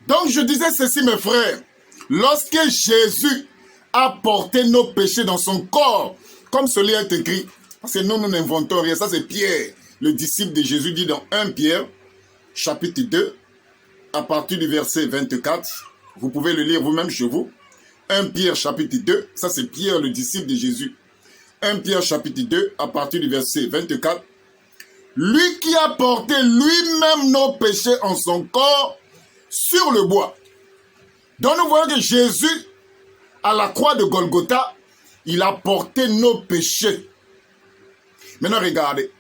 Donc je disais ceci, mes frères. Lorsque Jésus a porté nos péchés dans son corps, comme cela est écrit, parce que nous n'inventons rien, ça c'est Pierre, le disciple de Jésus, dit dans 1 Pierre, chapitre 2, à partir du verset 24, vous pouvez le lire vous-même chez vous. 1 Pierre chapitre 2, ça c'est Pierre, le disciple de Jésus. 1 Pierre chapitre 2, à partir du verset 24. Lui qui a porté lui-même nos péchés en son corps sur le bois. Donc nous voyons que Jésus, à la croix de Golgotha, il a porté nos péchés. Maintenant regardez,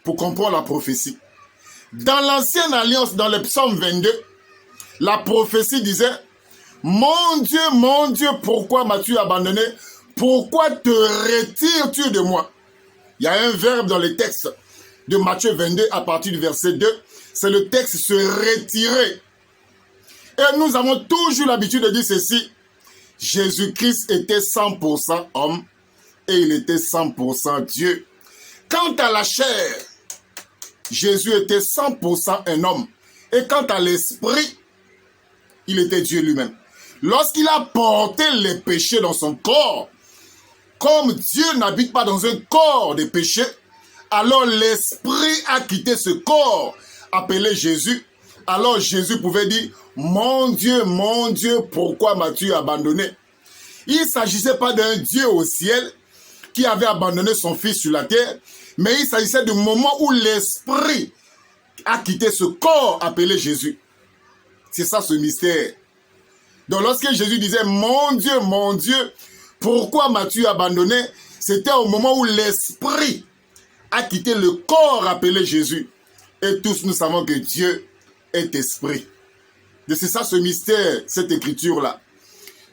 pour comprendre la prophétie. Dans l'ancienne alliance, dans le psaume 22, la prophétie disait, mon Dieu, pourquoi m'as-tu abandonné? Pourquoi te retires-tu de moi? Il y a un verbe dans le texte de Matthieu 22 à partir du verset 2. C'est le texte se retirer. Et nous avons toujours l'habitude de dire ceci. Jésus-Christ était 100% homme et il était 100% Dieu. Quant à la chair, Jésus était 100% un homme. Et quant à l'esprit, il était Dieu lui-même. Lorsqu'il a porté les péchés dans son corps, comme Dieu n'habite pas dans un corps de péché, alors l'esprit a quitté ce corps appelé Jésus. Alors Jésus pouvait dire, mon Dieu, pourquoi m'as-tu abandonné? Il ne s'agissait pas d'un Dieu au ciel qui avait abandonné son fils sur la terre, mais il s'agissait du moment où l'esprit a quitté ce corps appelé Jésus. C'est ça ce mystère. Donc lorsque Jésus disait, mon Dieu, pourquoi m'as-tu abandonné? C'était au moment où l'esprit a quitté le corps appelé Jésus. Et tous nous savons que Dieu est esprit. Et c'est ça ce mystère, cette écriture-là.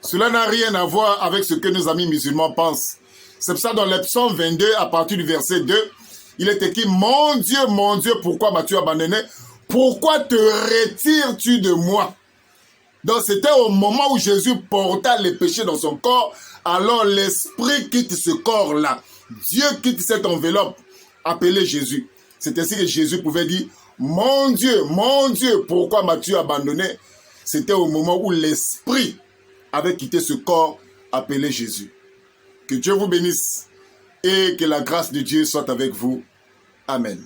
Cela n'a rien à voir avec ce que nos amis musulmans pensent. C'est pour ça dans le psaume 22, à partir du verset 2, il est écrit, mon Dieu, pourquoi m'as-tu abandonné? Pourquoi te retires-tu de moi? Donc c'était au moment où Jésus porta les péchés dans son corps, alors l'esprit quitte ce corps-là. Dieu quitte cette enveloppe appelée Jésus. C'est ainsi que Jésus pouvait dire, mon Dieu, pourquoi m'as-tu abandonné? C'était au moment où l'esprit avait quitté ce corps appelé Jésus. Que Dieu vous bénisse et que la grâce de Dieu soit avec vous. Amen.